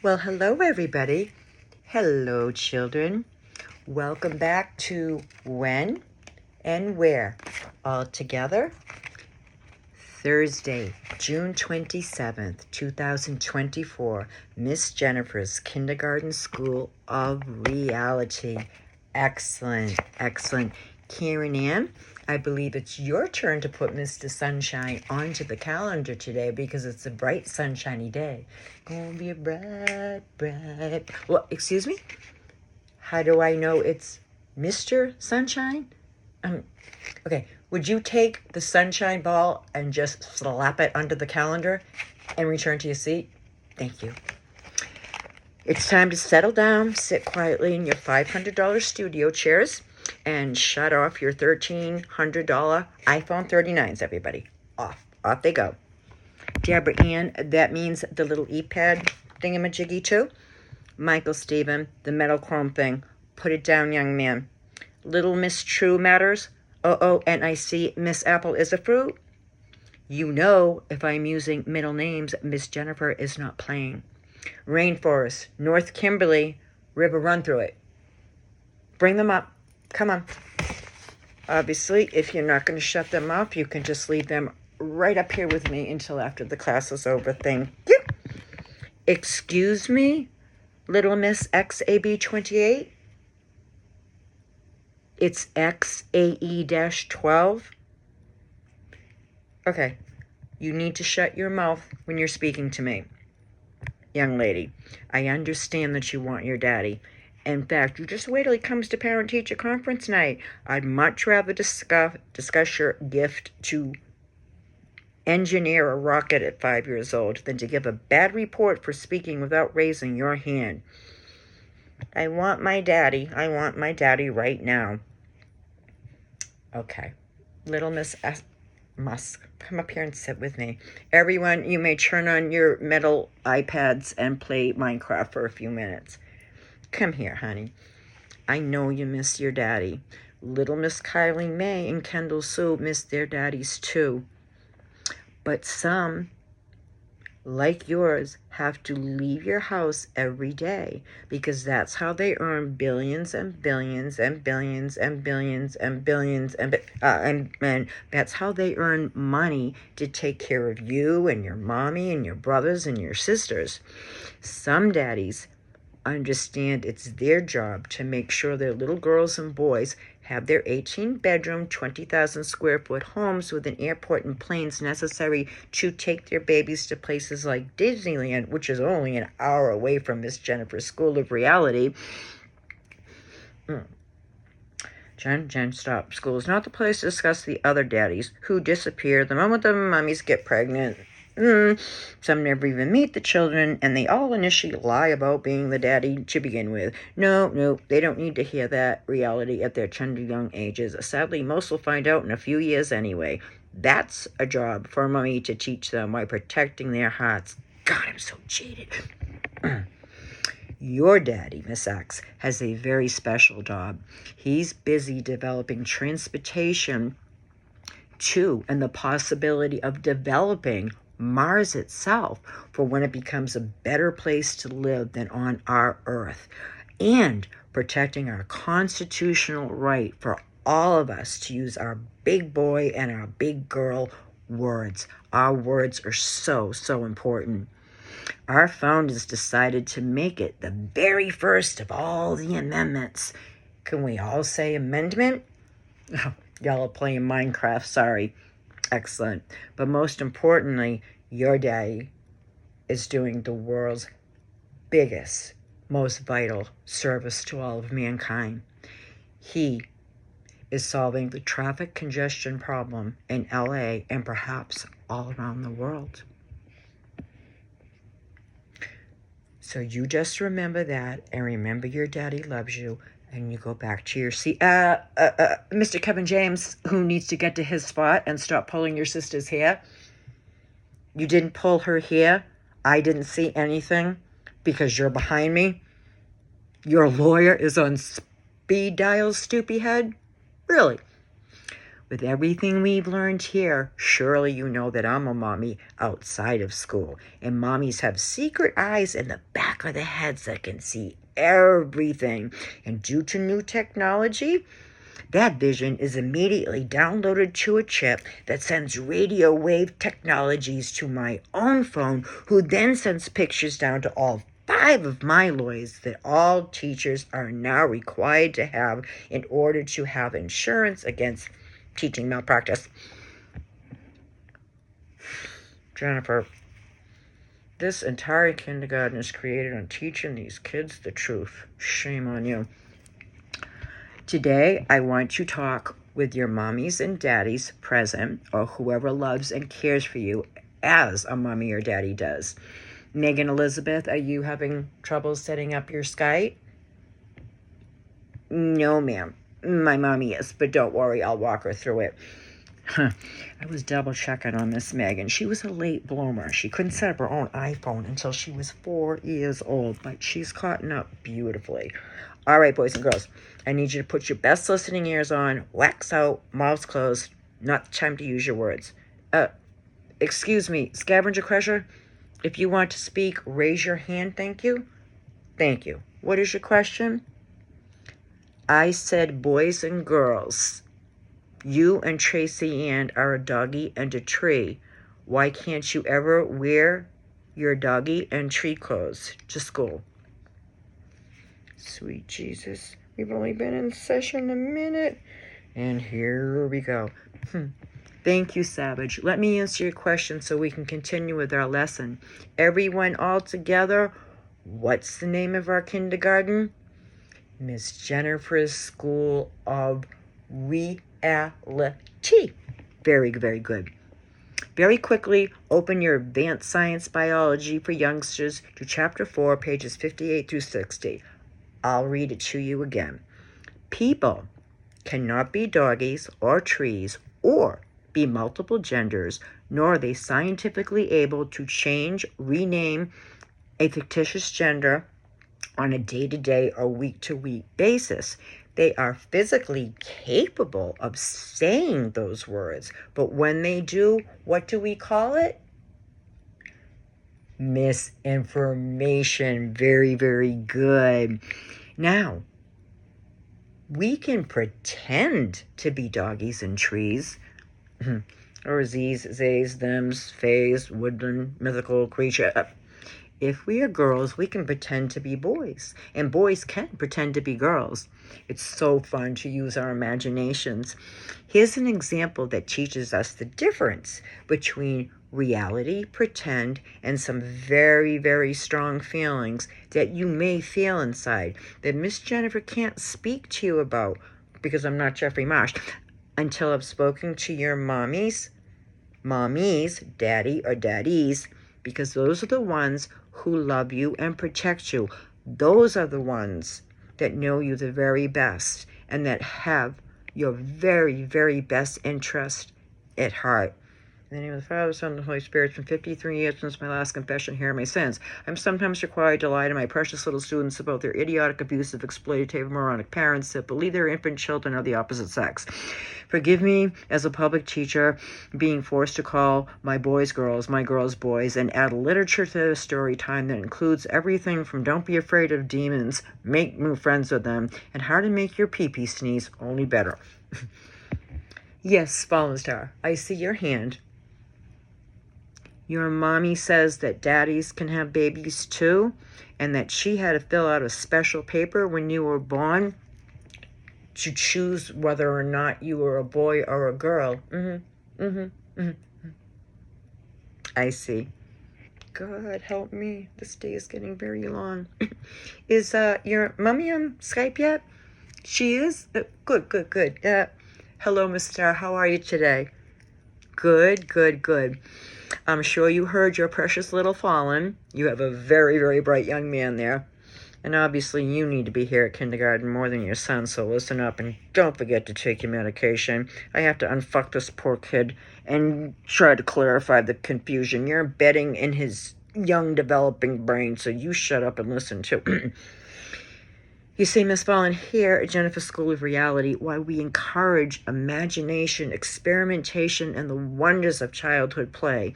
Well, hello, everybody. Hello, children. Welcome back to When and Where. All together, Thursday, June 27th, 2024, Miss Jennifer's Kindergarten School of Reality. Excellent, excellent. Karen Ann, I believe it's your turn to put Mr. Sunshine onto the calendar today because it's a bright, sunshiny day. Gonna be a bright, bright... Well, excuse me? How do I know it's Mr. Sunshine? Okay, would you take the sunshine ball and just slap it under the calendar and return to your seat? Thank you. It's time to settle down, sit quietly in your $500 studio chairs, and shut off your $1,300 iPhone 39s, everybody. Off they go. Deborah Ann, that means the little e-pad thingamajiggy too. Michael Stephen, the metal chrome thing. Put it down, young man. Little Miss True matters. And I see Miss Apple is a fruit. You know, if I'm using middle names, Miss Jennifer is not playing. Rainforest, North Kimberly, river run through it. Bring them up. Come on. Obviously, if you're not going to shut them off, you can just leave them right up here with me until after the class is over. Thank you. Excuse me, Little Miss XAB28? It's XAE-12. Okay, you need to shut your mouth when you're speaking to me. Young lady, I understand that you want your daddy. In fact, you just wait till he comes to parent-teacher conference night. I'd much rather discuss your gift to engineer a rocket at 5 years old than to give a bad report for speaking without raising your hand. I want my daddy. I want my daddy right now. Okay. Little Miss Musk, come up here and sit with me. Everyone, you may turn on your metal iPads and play Minecraft for a few minutes. Come here, honey. I know you miss your daddy. Little Miss Kylie Mae and Kendall Sue miss their daddies too. But some, like yours, have to leave your house every day because that's how they earn billions and billions and billions and billions and billions and that's how they earn money to take care of you and your mommy and your brothers and your sisters. Some daddies understand it's their job to make sure their little girls and boys have their 18-bedroom, 20,000 square foot homes with an airport and planes necessary to take their babies to places like Disneyland, which is only an hour away from Miss Jennifer's School of Reality. Jen, stop. School is not the place to discuss the other daddies who disappear the moment the mummies get pregnant. Some never even meet the children, and they all initially lie about being the daddy to begin with. No, they don't need to hear that reality at their tender young ages. Sadly, most will find out in a few years anyway. That's a job for a mummy to teach them while protecting their hearts. God, I'm so jaded. Your daddy, Miss X, has a very special job. He's busy developing transportation to and the possibility of developing Mars itself for when it becomes a better place to live than on our Earth, and protecting our constitutional right for all of us to use our big boy and our big girl words. Our words are so important. Our founders decided to make it the very first of all the amendments. Can we all say amendment? Oh, y'all are playing Minecraft, sorry. Excellent. But most importantly, your daddy is doing the world's biggest, most vital service to all of mankind. He is solving the traffic congestion problem in LA and perhaps all around the world. So you just remember that, and remember your daddy loves you, and you go back to your seat. Mr. Kevin James, who needs to get to his spot and stop pulling your sister's hair. You didn't pull her hair. I didn't see anything because you're behind me. Your lawyer is on speed dial, stoopy head. Really? With everything we've learned here, surely you know that I'm a mommy outside of school. And mommies have secret eyes in the back of their heads that can see everything. And due to new technology, that vision is immediately downloaded to a chip that sends radio wave technologies to my own phone, who then sends pictures down to all 5 of my lawyers that all teachers are now required to have in order to have insurance against teaching malpractice. Jennifer, this entire kindergarten is created on teaching these kids the truth. Shame on you. Today, I want to talk with your mommies and daddies present, or whoever loves and cares for you as a mommy or daddy does. Megan Elizabeth, are you having trouble setting up your Skype? No, ma'am. My mommy is, but don't worry, I'll walk her through it. I was double checking on Miss Megan. She was a late bloomer. She couldn't set up her own iPhone until she was 4 years old, but she's caught up beautifully. All right, boys and girls, I need you to put your best listening ears on, wax out, mouths closed. Not the time to use your words. Excuse me, Scavenger Crusher, if you want to speak, raise your hand, thank you. Thank you. What is your question? I said boys and girls. You and Tracy Ann are a doggy and a tree. Why can't you ever wear your doggy and tree clothes to school? Sweet Jesus. We've only been in session a minute. And here we go. Thank you, Savage. Let me answer your question so we can continue with our lesson. Everyone all together, what's the name of our kindergarten? Miss Jennifer's School of Reality. Very, very good. Very quickly, open your Advanced Science Biology for Youngsters to Chapter 4, pages 58 through 60. I'll read it to you again. People cannot be doggies or trees or be multiple genders, nor are they scientifically able to change, rename a fictitious gender on a day-to-day or week-to-week basis. They are physically capable of saying those words, but when they do, what do we call it? Misinformation. Very, very good. Now, we can pretend to be doggies and trees, or these, theys, thems, fays, woodland, mythical creature. If we are girls, we can pretend to be boys, and boys can pretend to be girls. It's so fun to use our imaginations. Here's an example that teaches us the difference between reality, pretend, and some very, very strong feelings that you may feel inside that Miss Jennifer can't speak to you about, because I'm not Jeffrey Marsh, until I've spoken to your mommies, daddy or daddies, because those are the ones who love you and protect you. Those are the ones that know you the very best and that have your very, very best interest at heart. In the name of the Father, Son, and the Holy Spirit, it's been 53 years since my last confession. Here are my sins. I'm sometimes required to lie to my precious little students about their idiotic, abusive, exploitative, moronic parents that believe their infant children are the opposite sex. Forgive me as a public teacher being forced to call my boys girls, my girls boys, and add literature to the story time that includes everything from don't be afraid of demons, make new friends with them, and how to make your pee-pee sneeze only better. Yes, Fallen Star, I see your hand. Your mommy says that daddies can have babies too, and that she had to fill out a special paper when you were born to choose whether or not you were a boy or a girl. I see. God help me. This day is getting very long. Is your mommy on Skype yet? She is? Good. Hello, Miss Star. How are you today? Good. I'm sure you heard your precious little Fallen. You have a very, very bright young man there. And obviously you need to be here at kindergarten more than your son, so listen up and don't forget to take your medication. I have to unfuck this poor kid and try to clarify the confusion. You're embedding in his young developing brain, so you shut up and listen too. You see, Miss Fallon, here at Jennifer School of Reality, why we encourage imagination, experimentation, and the wonders of childhood play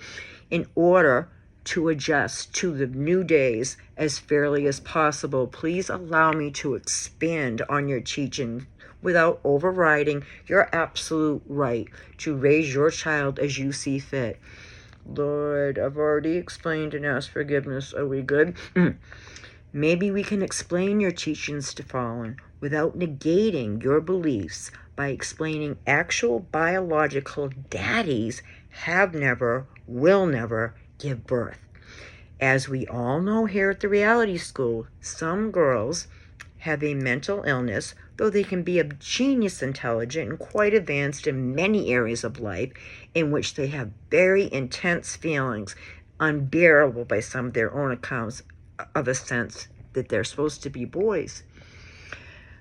in order to adjust to the new days as fairly as possible. Please allow me to expand on your teaching without overriding your absolute right to raise your child as you see fit. Lord, I've already explained and asked forgiveness. Are we good? Maybe we can explain your teachings to Fallon without negating your beliefs by explaining actual biological daddies have never, will never give birth. As we all know here at the Reality School, some girls have a mental illness, though they can be of genius intelligent and quite advanced in many areas of life, in which they have very intense feelings, unbearable by some of their own accounts, of a sense that they're supposed to be boys.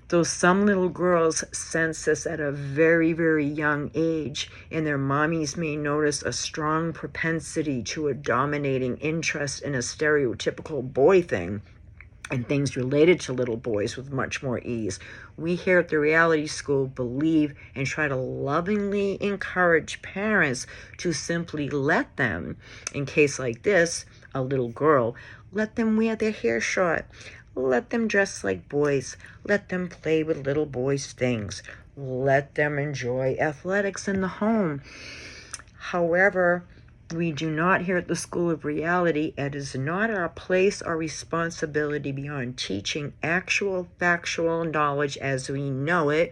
Though some little girls sense this at a very, very young age, and their mommies may notice a strong propensity to a dominating interest in a stereotypical boy thing, and things related to little boys with much more ease. We here at the Reality School believe and try to lovingly encourage parents to simply let them, in case like this, a little girl, let them wear their hair short. Let them dress like boys. Let them play with little boys' things. Let them enjoy athletics in the home. However, we do not here at the School of Reality. It is not our place or responsibility beyond teaching actual factual knowledge as we know it,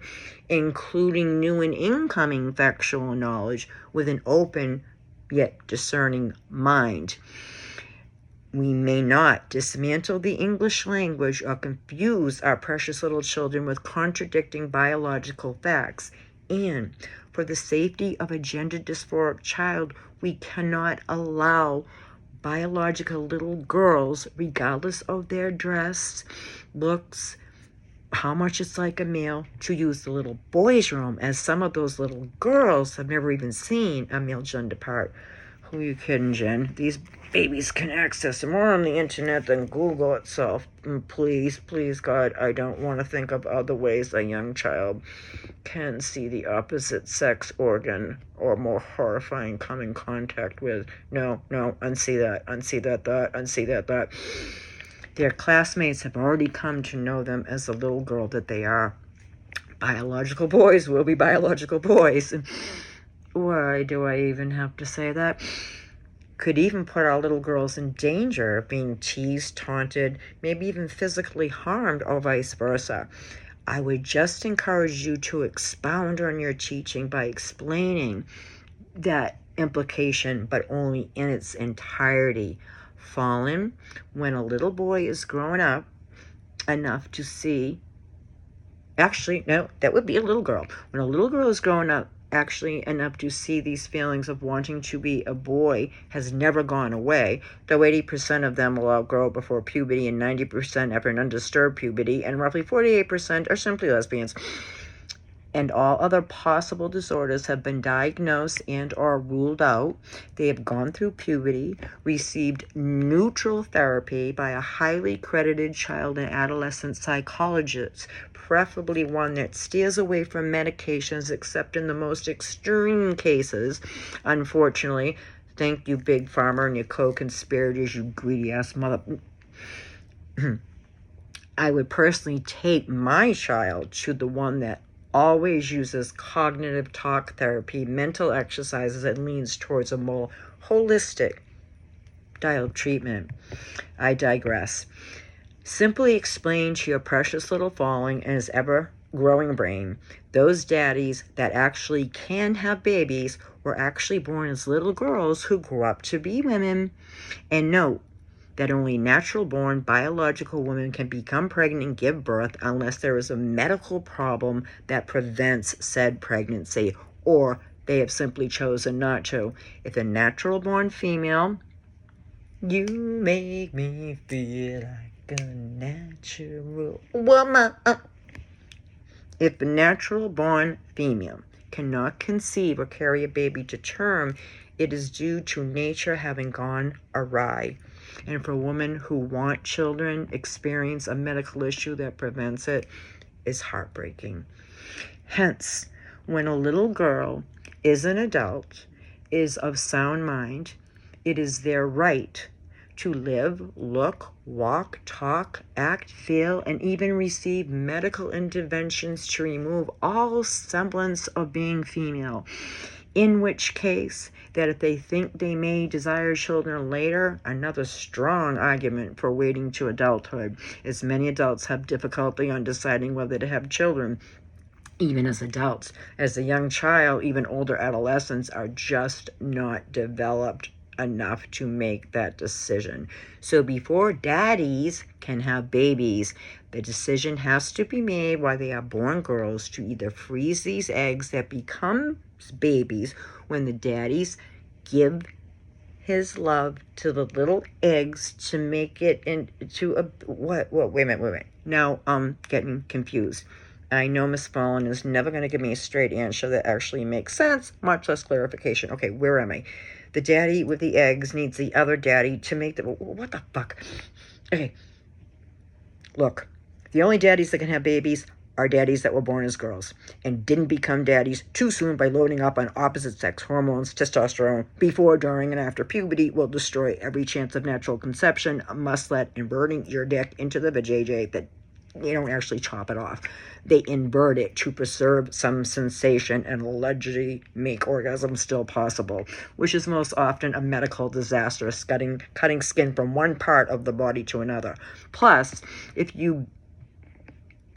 including new and incoming factual knowledge with an open yet discerning mind. We may not dismantle the English language or confuse our precious little children with contradicting biological facts. And for the safety of a gender dysphoric child, we cannot allow biological little girls, regardless of their dress, looks, how much it's like a male, to use the little boys' room, as some of those little girls have never even seen a male gender part. Who are you kidding, Jen? These babies can access more on the internet than Google itself. And please, God, I don't want to think of other ways a young child can see the opposite sex organ or more horrifying come in contact with. No, unsee that. Their classmates have already come to know them as the little girl that they are. Biological boys will be biological boys. Why do I even have to say that? Could even put our little girls in danger of being teased, taunted, maybe even physically harmed, or vice versa. I would just encourage you to expound on your teaching by explaining that implication, but only in its entirety. Fallon, when a little boy is growing up enough to see, actually, no, that would be a little girl. When a little girl is growing up actually enough to see these feelings of wanting to be a boy has never gone away, though 80% of them will outgrow before puberty and 90% after an undisturbed puberty, and roughly 48% are simply lesbians. And all other possible disorders have been diagnosed and or ruled out. They have gone through puberty, received neutral therapy by a highly credited child and adolescent psychologist, preferably one that steers away from medications except in the most extreme cases. Unfortunately, thank you, Big Pharma and your co-conspirators, you greedy-ass mother... I would personally take my child to the one that always uses cognitive talk therapy, mental exercises, and leans towards a more holistic style of treatment. I digress. Simply explain to your precious little Falling and his ever-growing brain, those daddies that actually can have babies were actually born as little girls who grew up to be women. And note that only natural-born biological women can become pregnant and give birth unless there is a medical problem that prevents said pregnancy, or they have simply chosen not to. If a natural-born female, you make me feel like a natural woman. If a natural-born female cannot conceive or carry a baby to term, it is due to nature having gone awry. And for women who want children, experience a medical issue that prevents it is heartbreaking. Hence, when a little girl is an adult, is of sound mind, it is their right to live, look, walk, talk, act, feel, and even receive medical interventions to remove all semblance of being female. In which case, that if they think they may desire children later, another strong argument for waiting to adulthood, as many adults have difficulty on deciding whether to have children, even as adults. As a young child, even older adolescents are just not developed enough to make that decision. So before daddies can have babies, the decision has to be made while they are born girls to either freeze these eggs that become babies when the daddies give his love to the little eggs to make it into a wait a minute. Now I'm getting confused. I know Miss Fallon is never going to give me a straight answer that actually makes sense, much less clarification. Okay, where am I? The daddy with the eggs needs the other daddy to make the... What the fuck? Okay. Look, the only daddies that can have babies are daddies that were born as girls and didn't become daddies too soon by loading up on opposite sex hormones, testosterone, before, during, and after puberty will destroy every chance of natural conception, must let inverting your dick into the vajayjay that you don't actually chop it off. They invert it to preserve some sensation and allegedly make orgasm still possible, which is most often a medical disaster, cutting skin from one part of the body to another. Plus, if you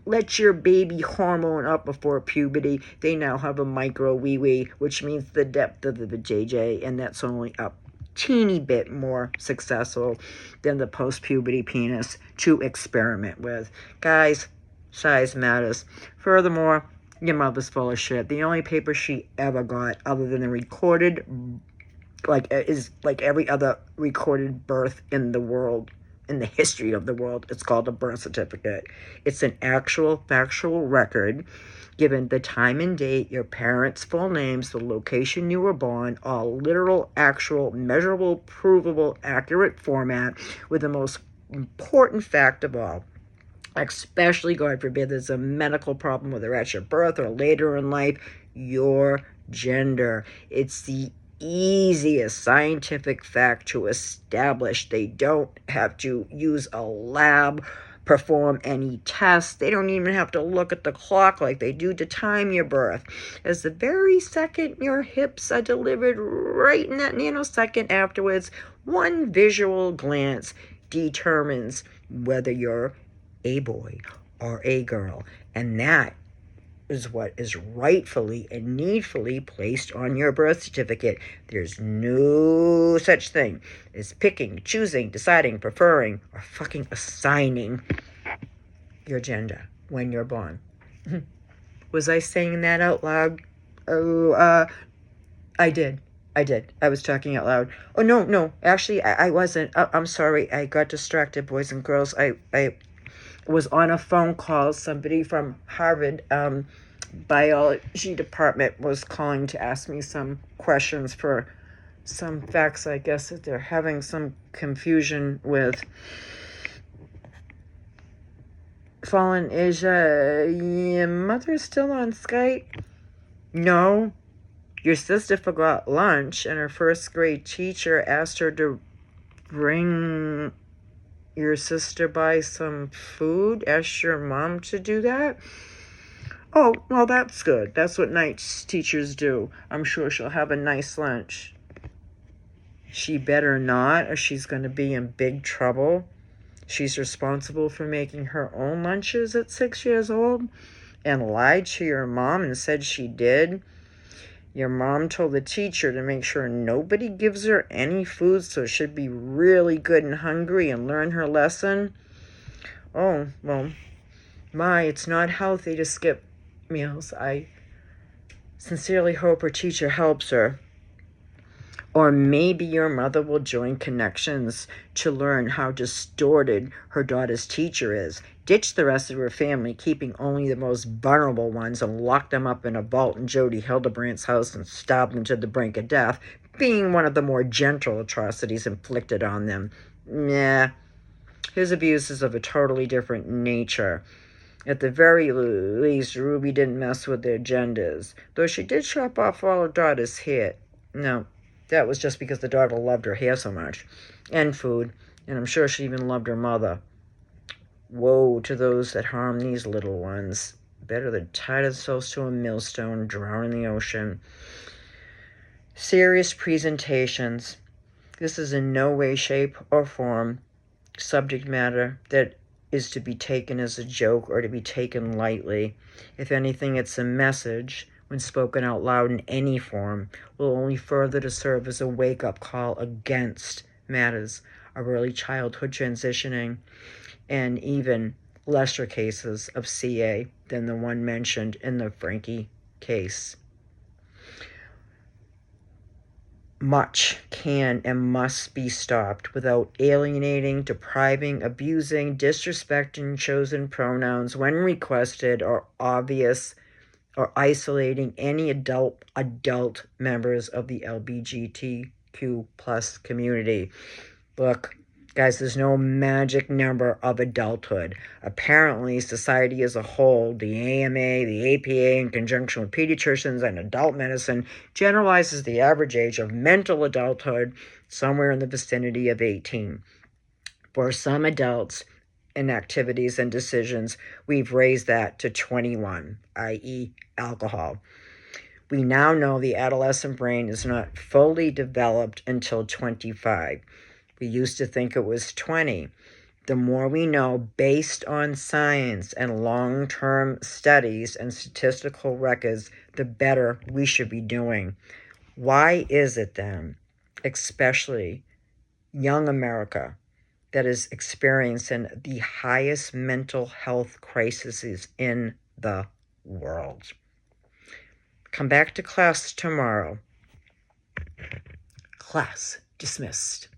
let your baby hormone up before puberty, they now have a micro wee-wee, which means the depth of the vajayjay, and that's only up teeny bit more successful than the post-puberty penis to experiment with. Guys, size matters. Furthermore, your mother's full of shit. The only paper she ever got, other than the recorded, is like every other recorded birth in the world, in the history of the world, it's called a birth certificate. It's an actual factual record given the time and date, your parents' full names, the location you were born, all literal, actual, measurable, provable, accurate format, with the most important fact of all, especially, God forbid, there's a medical problem, whether at your birth or later in life, your gender. It's the easiest scientific fact to establish. They don't have to use a lab, perform any tests. They don't even have to look at the clock like they do to time your birth. As the very second your hips are delivered, right in that nanosecond afterwards, one visual glance determines whether you're a boy or a girl. And that is what is rightfully and needfully placed on your birth certificate. There's no such thing as picking, choosing, deciding, preferring, or fucking assigning your gender when you're born. Was I saying that out loud? Oh, I did. I was talking out loud. Oh, no. Actually, I wasn't. I'm sorry. I got distracted, boys and girls. I was on a phone call. Somebody from Harvard biology department was calling to ask me some questions for some facts, I guess, that they're having some confusion with. Fallen Asia, your mother's still on Skype? No. Your sister forgot lunch, and her first grade teacher asked her to bring your sister by some food. Asked your mom to do that? Oh, well, that's good. That's what night teachers do. I'm sure she'll have a nice lunch. She better not, or she's going to be in big trouble. She's responsible for making her own lunches at 6 years old and lied to your mom and said she did. Your mom told the teacher to make sure nobody gives her any food, so she'd be really good and hungry and learn her lesson. Oh, well, it's not healthy to skip meals. I sincerely hope her teacher helps her. Or maybe your mother will join Connections to learn how distorted her daughter's teacher is. Ditch the rest of her family, keeping only the most vulnerable ones, and lock them up in a vault in Jody Hildebrandt's house and starve them to the brink of death, being one of the more gentle atrocities inflicted on them. Nah, his abuse is of a totally different nature. At the very least, Ruby didn't mess with their genders, though she did chop off all her daughter's hair. No, that was just because the daughter loved her hair so much. And food, and I'm sure she even loved her mother. Woe to those that harm these little ones. Better to tie themselves to a millstone, drown in the ocean. Serious presentations. This is in no way, shape, or form subject matter that is to be taken as a joke or to be taken lightly. If anything, it's a message, when spoken out loud in any form, will only further to serve as a wake-up call against matters of early childhood transitioning and even lesser cases of CA than the one mentioned in the Frankie case. Much can and must be stopped without alienating, depriving, abusing, disrespecting chosen pronouns when requested or obvious, or isolating any adult members of the LGBTQ plus community. Look, guys, there's no magic number of adulthood. Apparently, society as a whole, the AMA, the APA, in conjunction with pediatricians and adult medicine, generalizes the average age of mental adulthood somewhere in the vicinity of 18. For some adults in activities and decisions, we've raised that to 21, i.e. alcohol. We now know the adolescent brain is not fully developed until 25. We used to think it was 20. The more we know based on science and long-term studies and statistical records, the better we should be doing. Why is it then, especially young America, that is experiencing the highest mental health crises in the world? Come back to class tomorrow. Class dismissed.